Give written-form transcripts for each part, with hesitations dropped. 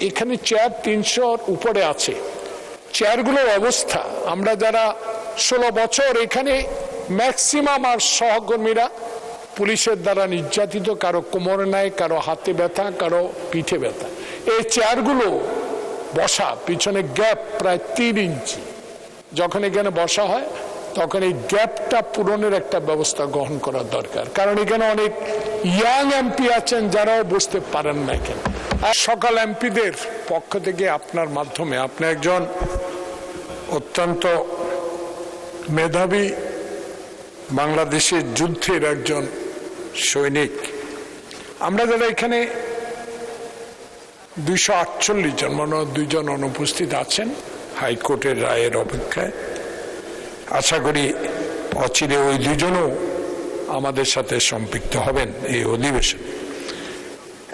এখানে চেয়ার ৩০০-র উপরে আছে। চেয়ারগুলোর অবস্থা, আমরা যারা ১৬ বছর এখানে ম্যাক্সিমাম আর সহকর্মীরা পুলিশের দ্বারা নির্যাতিত, কারো কোমরে নাই, কারো হাতে ব্যথা, কারো পিঠে ব্যথা। এই চেয়ারগুলো বসা পিছনে গ্যাপ প্রায় ৩ ইঞ্চি। যখন এখানে বসা হয় তখন এই গ্যাপটা পূরণের একটা ব্যবস্থা গ্রহণ করার দরকার, কারণ এখানে অনেক ইয়াং এমপি আছেন যারাও বুঝতে পারেন না এখানে। আর সকল এমপিদের পক্ষ থেকে আপনার মাধ্যমে, আপনি একজন অত্যন্ত মেধাবী বাংলাদেশের যুদ্ধের একজন সৈনিক। আমরা যারা এখানে 248 জন, মনে 2 জন অনুপস্থিত আছেন হাইকোর্টের রায়ের অপেক্ষায়, আশা করি অচিরে ওই 2 জনও আমাদের সাথে সম্পৃক্ত হবেন এই অধিবেশন।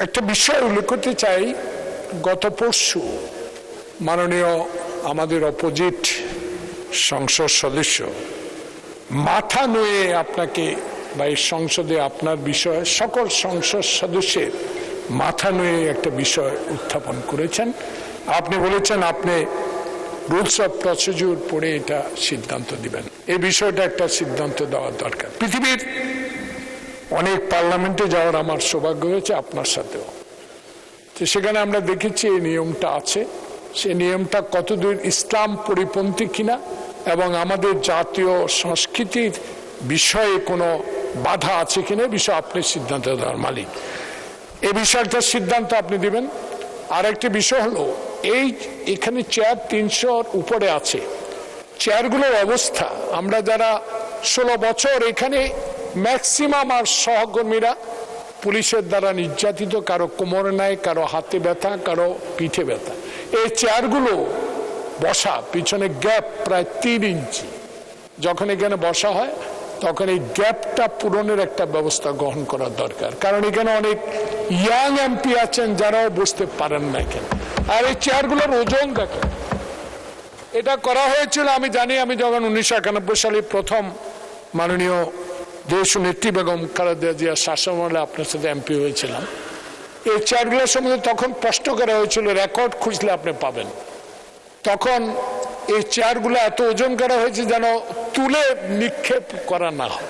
একটা বিষয় উল্লেখ করতে চাই, গত পরশু মাননীয় আমাদের অপোজিট সংসদ সদস্য মাথা নুয়ে আপনাকে বা এই সংসদে আপনার বিষয়ে সকল সংসদ সদস্যের মাথা নুয়ে একটা বিষয় উত্থাপন করেছেন। আপনি বলেছেন আপনি রুলস অফ প্রসিডিউর পড়ে এটা সিদ্ধান্ত দিবেন। এই বিষয়টা একটা সিদ্ধান্ত দেওয়ার দরকার। পৃথিবীর অনেক পার্লামেন্টে যাওয়ার আমার সৌভাগ্য হয়েছে, আপনার সাথেও। তো সেখানে আমরা দেখেছি এই নিয়মটা আছে। সেই নিয়মটা কতদূর ইসলাম পরিপন্থী কিনা এবং আমাদের জাতীয় সংস্কৃতির বিষয়ে কোনো বাধা আছে কিনা, বিষয়ে আপনি সিদ্ধান্ত দেওয়ার মালিক। এই বিষয়টার সিদ্ধান্ত আপনি দিবেন। আর একটি বিষয় হলো, এখানে চেয়ার ৩০০-র উপরে আছে। চেয়ারগুলোর অবস্থা, আমরা যারা ১৬ বছর এখানে ম্যাক্সিমাম আর সহকর্মীরা পুলিশের দ্বারা নির্যাতিত, কারো কোমরে নাই, কারো হাতে ব্যথা, কারো পিঠে ব্যথা। এই চেয়ারগুলো বসা পিছনে গ্যাপ প্রায় ৩ ইঞ্চি। যখন এখানে বসা হয় তখন এই গ্যাপটা পূরণের একটা ব্যবস্থা গ্রহণ করার দরকার, কারণ এখানে অনেক ইয়াং এমপি আছেন যারাও বুঝতে পারেন না এখানে। আর এই চেয়ারগুলোর ওজন দেখেন। এটা করা হয়েছিল আমি জানি, আমি যখন 1991 সালে প্রথম মাননীয় দেশ নেত্রী বেগম খালেদা জিয়ার শাসনামলে আপনার সাথে এমপি হয়েছিলাম। এই চেয়ারগুলোর সম্বন্ধে তখন প্রশ্ন করা হয়েছিল, রেকর্ড খুঁজলে আপনি পাবেন। তখন এই চেয়ারগুলো এত ওজন করা হয়েছে যেন তুলে নিক্ষেপ করা না হয়,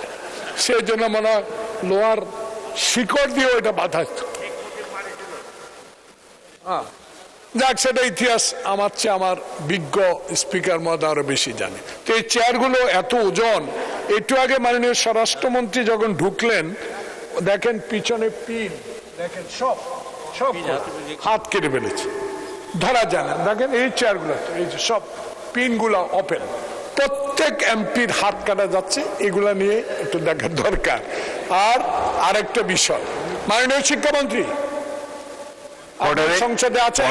সেই জন্য মনে হয় লোহার শিকড় দিয়ে ওইটা বাধা। যাক, সেটা ইতিহাস আমার চেয়ে আমার বিজ্ঞ স্পিকার মহোদয় আরো বেশি জানে। তো এই চেয়ারগুলো এত ওজন। একটু আগে মাননীয় স্বরাষ্ট্রমন্ত্রী যখন ঢুকলেন, দেখেন পিছনে পিন, দেখেন সব হাত কেটে ফেলেছে, ধরা যায় না। দেখেন এই চেয়ারগুলো, এই যে সব পিনগুলো ওপেন, প্রত্যেক এমপির হাত কাটা যাচ্ছে। এগুলা নিয়ে একটু দেখার দরকার। আর আরেকটা বিষয়, মাননীয় শিক্ষামন্ত্রী সংসদে আছে,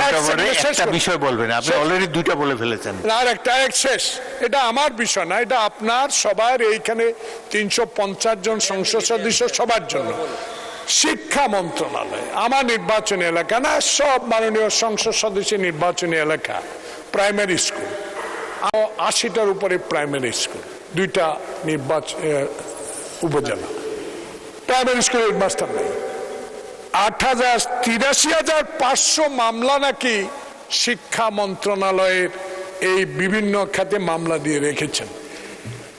একটা বিষয় বলবেন, আপনি অলরেডি 2টা বলে ফেলেছেন। আর একটা শেষ, এটা আমার বিষয় না, এটা আপনার সবার, এইখানে 350 জন সংসদ সদস্য সবার জন্য। শিক্ষা মন্ত্রণালয় আমার নির্বাচনী এলাকা না, সব মাননীয় সংসদ সদস্যের নির্বাচনী এলাকা, প্রাইমারি স্কুল 80টার উপরে প্রাইমারি স্কুল, 2টা নির্বাচন উপজেলা, প্রাইমারি স্কুলের হেডমাস্টার নেই। 83,500 মামলা নাকি শিক্ষা মন্ত্রণালয়ের এই বিভিন্ন খাতে মামলা দিয়ে রেখেছেন।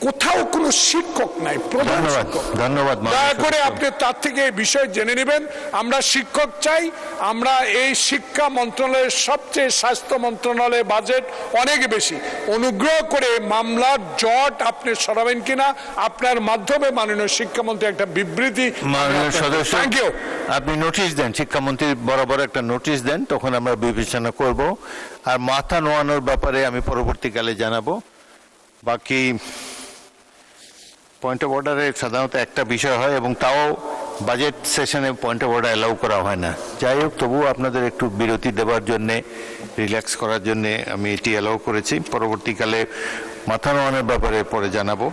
কোথাও কোনো শিক্ষক নাই, প্রধান শিক্ষক। ধন্যবাদ। দয়া করে আপনি তার থেকে এই বিষয় জেনে নেবেন। আমরা শিক্ষক চাই। আমরা এই শিক্ষা মন্ত্রণালয়ের সবচেয়ে, স্বাস্থ্য মন্ত্রণালয়ের বাজেট অনেক বেশি। অনুগ্রহ করে মামলার জট আপনি সরাবেন কিনা, আপনার মাধ্যমে মাননীয় শিক্ষামন্ত্রী একটা বিবৃতি, মাননীয় সদস্য, আপনি নোটিশ দেন, শিক্ষামন্ত্রী বরাবর একটা নোটিশ দেন, তখন আমরা বিবেচনা করব। আর মাথা নোয়ানোর ব্যাপারে আমি পরবর্তীকালে জানাবো। বাকি পয়েন্ট অফ অর্ডারে সাধারণত একটা বিষয় হয়, এবং তাও বাজেট সেশনে পয়েন্ট অফ অর্ডার অ্যালাউ করা হয় না। যাই হোক, তবুও আপনাদের একটু বিরতি দেওয়ার জন্যে, রিল্যাক্স করার জন্যে আমি এটি অ্যালাউ করেছি। পরবর্তীকালে মাথা নোয়ানোর ব্যাপারে পরে জানাবো।